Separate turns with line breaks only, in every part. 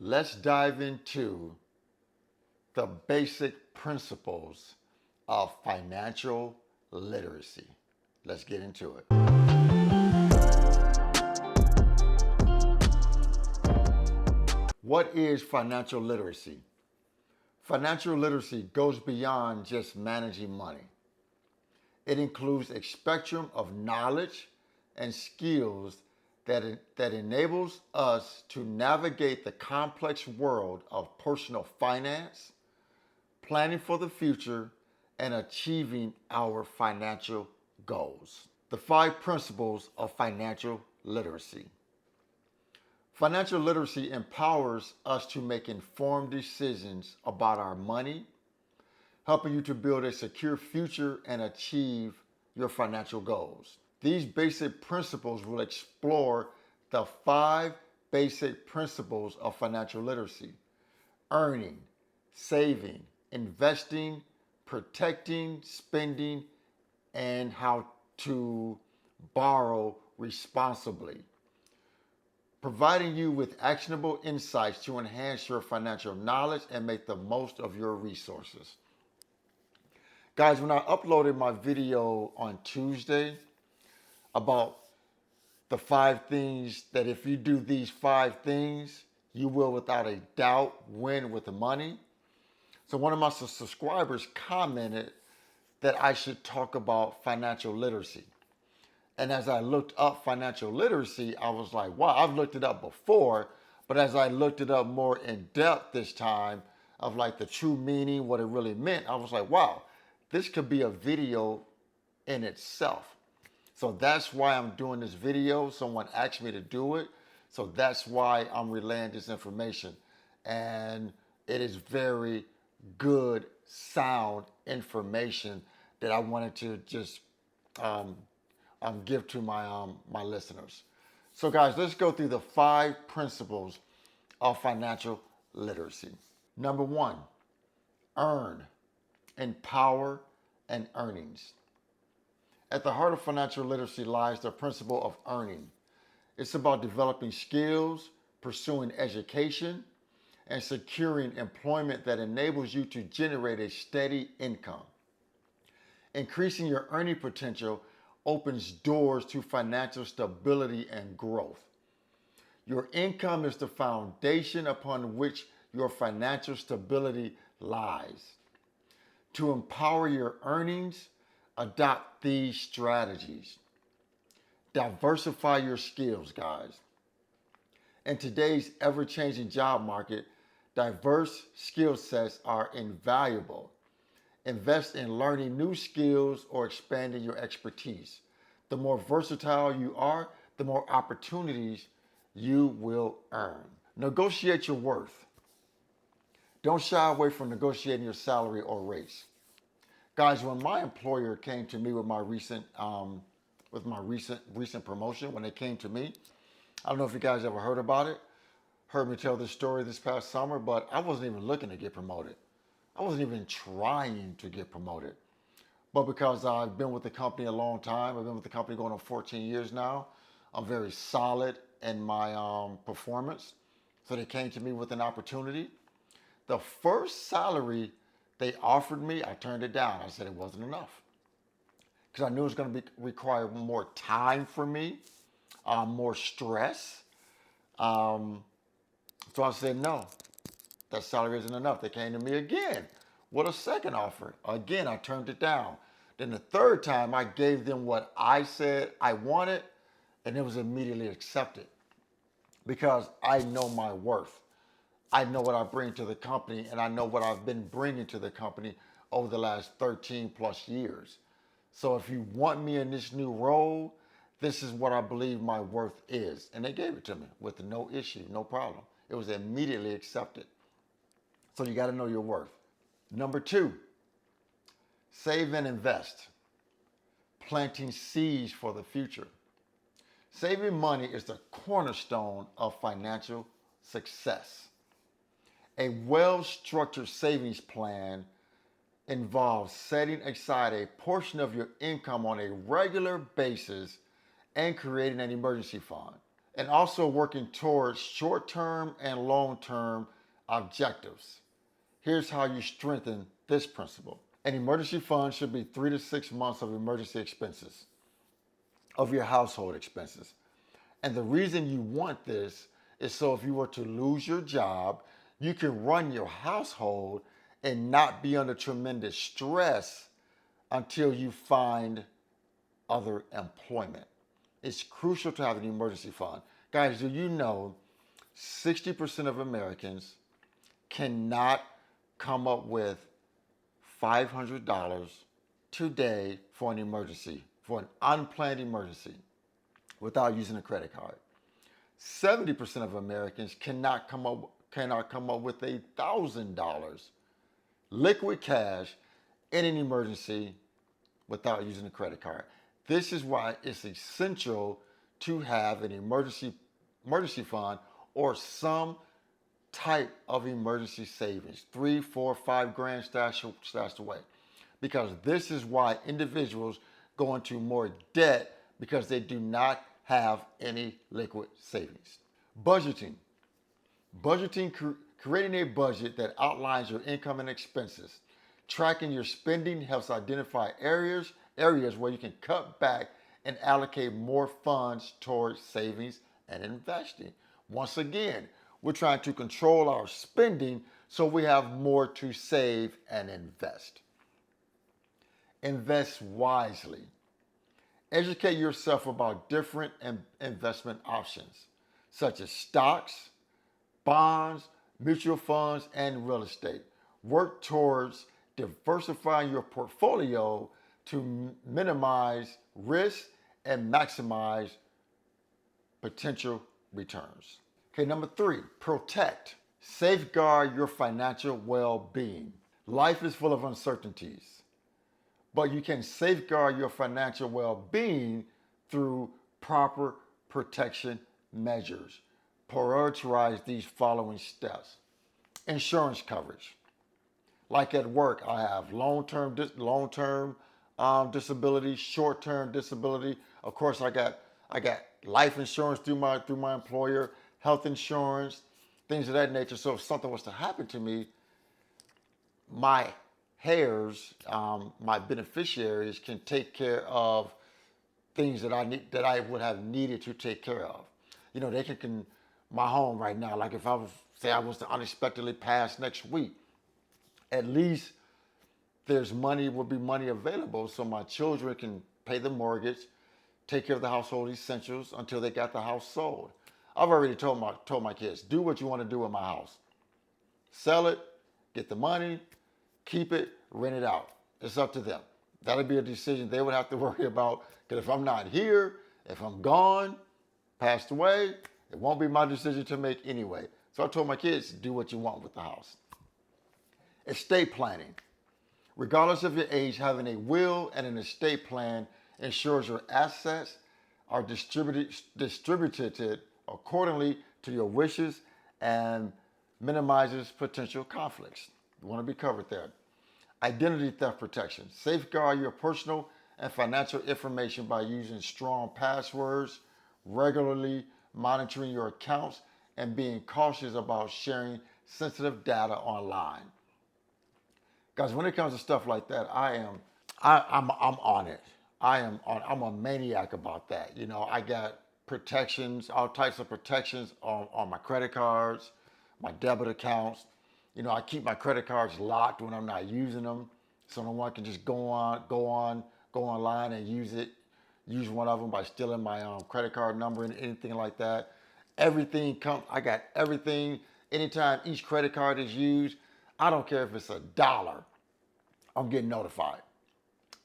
let's dive into the basic principles of financial literacy. Let's get into it. What is financial literacy? Financial literacy goes beyond just managing money. It includes a spectrum of knowledge and skills that enables us to navigate the complex world of personal finance, planning for the future, and achieving our financial goals. The 5 principles of financial literacy. Financial literacy empowers us to make informed decisions about our money, helping you to build a secure future and achieve your financial goals. These basic principles will explore the 5 basic principles of financial literacy: earning, saving, investing, protecting, spending, and how to borrow responsibly, providing you with actionable insights to enhance your financial knowledge and make the most of your resources. Guys, when I uploaded my video on Tuesday about the 5 things that if you do these 5 things, you will without a doubt win with the money. So one of my subscribers commented that I should talk about financial literacy. And as I looked up financial literacy, I was like, wow, I've looked it up before, but as I looked it up more in depth this time of like the true meaning, what it really meant, I was like, wow, this could be a video in itself. So that's why I'm doing this video. Someone asked me to do it. So that's why I'm relaying this information. And it is very good, sound information that I wanted to just give to my listeners. So guys, let's go through the 5 principles of financial literacy. Number 1, earn, empower, and earnings. At the heart of financial literacy lies the principle of earning. It's about developing skills, pursuing education, and securing employment that enables you to generate a steady income. Increasing your earning potential opens doors to financial stability and growth. Your income is the foundation upon which your financial stability lies. To empower your earnings, adopt these strategies. Diversify your skills, guys. In today's ever-changing job market, diverse skill sets are invaluable. Invest in learning new skills or expanding your expertise. The more versatile you are, the more opportunities you will earn. Negotiate your worth. Don't shy away from negotiating your salary or raise. Guys, when my employer came to me with my recent promotion, when they came to me, I don't know if you guys ever heard about it, heard me tell this story this past summer, but I wasn't even looking to get promoted. I wasn't even trying to get promoted. But because I've been with the company a long time, I've been with the company going on 14 years now, I'm very solid in my performance. So they came to me with an opportunity. The first salary they offered me, I turned it down. I said it wasn't enough. Because I knew it was going to require more time for me, more stress. So I said no. That salary isn't enough. They came to me again with a second offer. Again, I turned it down. Then the third time, I gave them what I said I wanted, and it was immediately accepted because I know my worth. I know what I bring to the company, and I know what I've been bringing to the company over the last 13 plus years. So if you want me in this new role, this is what I believe my worth is. And they gave it to me with no issue, no problem. It was immediately accepted. So you got to know your worth. Number 2, save and invest, planting seeds for the future. Saving money is the cornerstone of financial success. A well-structured savings plan involves setting aside a portion of your income on a regular basis and creating an emergency fund. and also working towards short-term and long-term objectives. Here's how you strengthen this principle. An emergency fund should be 3 to 6 months of emergency expenses, of your household expenses. And the reason you want this is so if you were to lose your job, you can run your household and not be under tremendous stress until you find other employment. It's crucial to have an emergency fund. Guys, do you know 60% of Americans cannot come up with $500 today for an emergency, for an unplanned emergency, without using a credit card? 70% of Americans cannot come up with $1,000 liquid cash in an emergency without using a credit card. This is why it's essential to have an emergency fund or some type of emergency savings, 3, 4, 5 grand stashed away. Because this is why individuals go into more debt, because they do not have any liquid savings. Budgeting. Creating a budget that outlines your income and expenses. Tracking your spending helps identify areas where you can cut back and allocate more funds towards savings and investing. Once again, we're trying to control our spending so we have more to save and invest. Invest wisely. Educate yourself about different investment options, such as stocks, bonds, mutual funds, and real estate. Work towards diversifying your portfolio to minimize risk and maximize potential returns. Okay, number 3, protect. Safeguard your financial well-being. Life is full of uncertainties, but you can safeguard your financial well-being through proper protection measures. Prioritize these following steps. Insurance coverage. Like at work, I have long-term disability, short-term disability. Of course, I got life insurance through my employer, health insurance, things of that nature. So if something was to happen to me, my heirs, my beneficiaries, can take care of things that I would have needed to take care of. You know, they can my home right now. Like if I was to unexpectedly pass next week, at least would be money available so my children can pay the mortgage, take care of the household essentials until they got the house sold. I've already told my kids, do what you want to do with my house. Sell it, get the money, keep it, rent it out. It's up to them. That'll be a decision they would have to worry about, because if I'm not here, if I'm gone, passed away, it won't be my decision to make anyway. So I told my kids, do what you want with the house. Estate planning. Regardless of your age, having a will and an estate plan ensures your assets are distributed accordingly to your wishes and minimizes potential conflicts. You want to be covered there. Identity theft protection. Safeguard your personal and financial information by using strong passwords, regularly monitoring your accounts, and being cautious about sharing sensitive data online. Guys, when it comes to stuff like that, I'm on it. I'm a maniac about that. You know, I got protections, all types of protections on my credit cards, my debit accounts. You know, I keep my credit cards locked when I'm not using them, so no one can just go online and use one of them by stealing my credit card number and anything like that. I got everything. Anytime each credit card is used, I don't care if it's $1, I'm getting notified.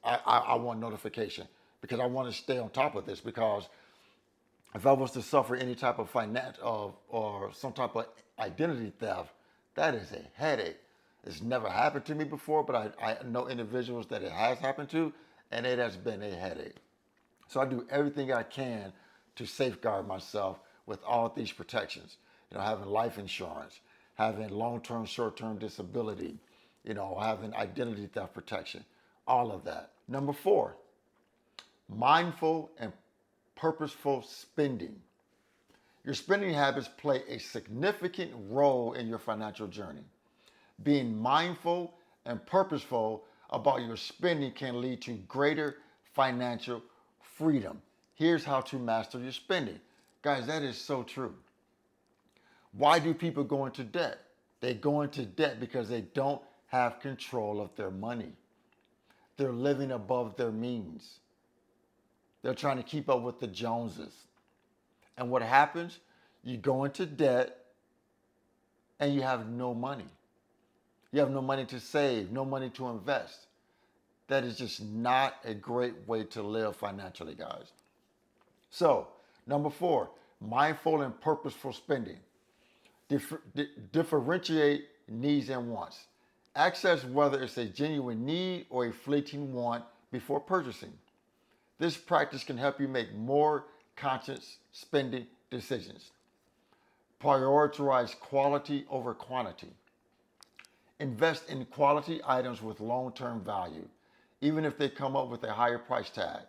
I want notification because I want to stay on top of this, because if I was to suffer any type of or some type of identity theft, that is a headache. It's never happened to me before, but I know individuals that it has happened to, and it has been a headache. So I do everything I can to safeguard myself with all these protections. You know, having life insurance, having long-term, short-term disability, you know, having identity theft protection, all of that. Number 4, mindful and purposeful spending. Your spending habits play a significant role in your financial journey. Being mindful and purposeful about your spending can lead to greater financial freedom. Here's how to master your spending. Guys, that is so true. Why do people go into debt? They go into debt because they don't have control of their money. They're living above their means. They're trying to keep up with the Joneses. And what happens? You go into debt and you have no money. You have no money to save, no money to invest. That is just not a great way to live financially, guys. So, number 4, mindful and purposeful spending. Differentiate needs and wants. Access whether it's a genuine need or a fleeting want before purchasing. This practice can help you make more conscious spending decisions. Prioritize quality over quantity. Invest in quality items with long-term value, even if they come up with a higher price tag.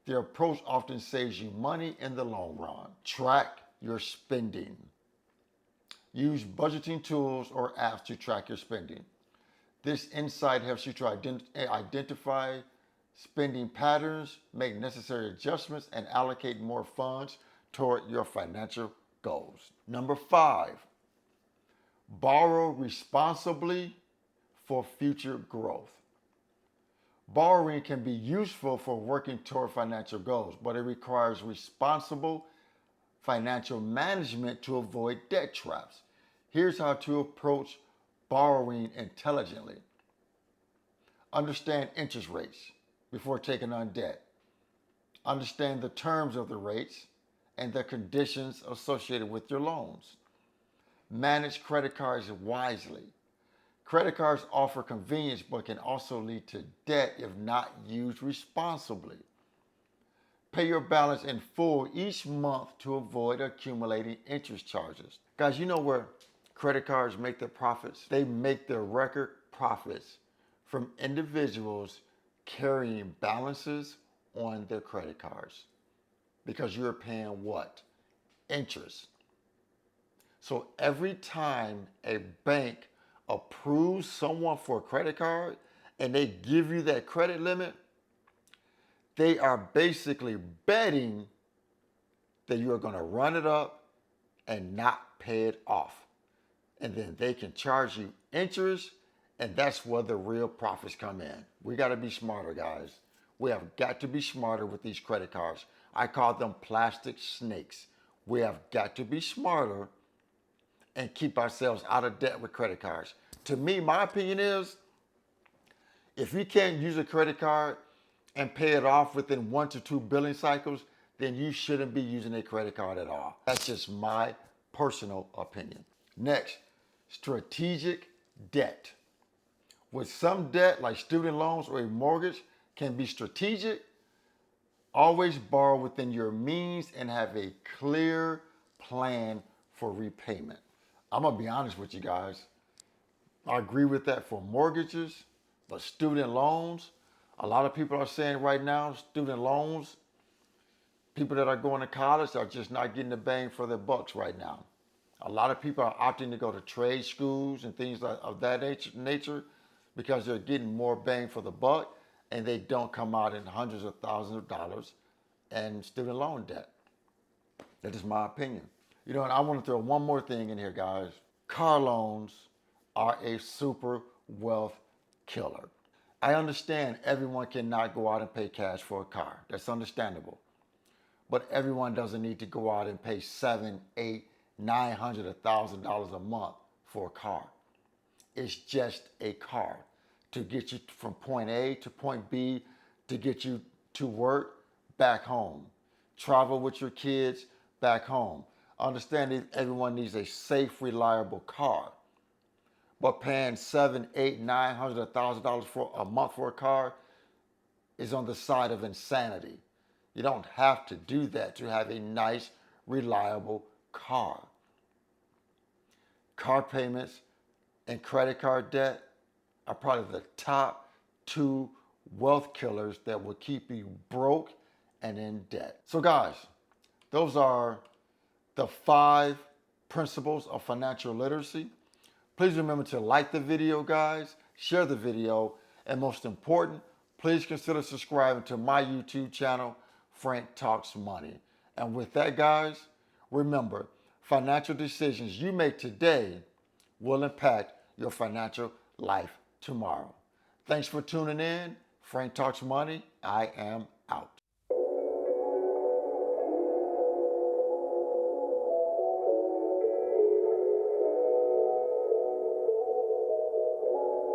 Their approach often saves you money in the long run. Track your spending. Use budgeting tools or apps to track your spending. This insight helps you to identify spending patterns, make necessary adjustments, and allocate more funds toward your financial goals. Number 5, borrow responsibly for future growth. Borrowing can be useful for working toward financial goals, but it requires responsible financial management to avoid debt traps. Here's how to approach borrowing intelligently. Understand interest rates before taking on debt. Understand the terms of the rates and the conditions associated with your loans. Manage credit cards wisely. Credit cards offer convenience but can also lead to debt if not used responsibly. Pay your balance in full each month to avoid accumulating interest charges. Guys, you know where credit cards make their profits? They make their record profits from individuals carrying balances on their credit cards because you're paying what? Interest. So every time a bank approves someone for a credit card and they give you that credit limit, they are basically betting that you're going to run it up and not pay it off. And then they can charge you interest, and that's where the real profits come in. We got to be smarter, guys. We have got to be smarter with these credit cards. I call them plastic snakes. We have got to be smarter and keep ourselves out of debt with credit cards. To me, my opinion is, if you can't use a credit card and pay it off within 1 to 2 billing cycles, then you shouldn't be using a credit card at all. That's just my personal opinion. Next, strategic debt. With some debt, like student loans or a mortgage, can be strategic. Always borrow within your means and have a clear plan for repayment. I'm gonna be honest with you guys. I agree with that for mortgages, but student loans, a lot of people are saying right now, student loans, people that are going to college are just not getting the bang for their bucks right now. A lot of people are opting to go to trade schools and things of that nature because they're getting more bang for the buck and they don't come out in hundreds of thousands of dollars in student loan debt. That is my opinion. You know, and I want to throw one more thing in here, guys. Car loans are a super wealth killer. I understand everyone cannot go out and pay cash for a car. That's understandable. But everyone doesn't need to go out and pay $700, $800, $900, $1,000 a month for a car. It's just a car to get you from point A to point B, to get you to work, back home. Travel with your kids, back home. Understand that everyone needs a safe, reliable car. But paying $700, $800, $900, $1,000 for a month for a car is on the side of insanity. You don't have to do that to have a nice, reliable car. Car payments and credit card debt are probably the top 2 wealth killers that will keep you broke and in debt. So guys, those are the 5 principles of financial literacy. Please remember to like the video, guys, share the video, and most important, please consider subscribing to my YouTube channel, Frank Talks Money. And with that, guys, remember, financial decisions you make today will impact your financial life tomorrow. Thanks for tuning in. Frank Talks Money. I am out.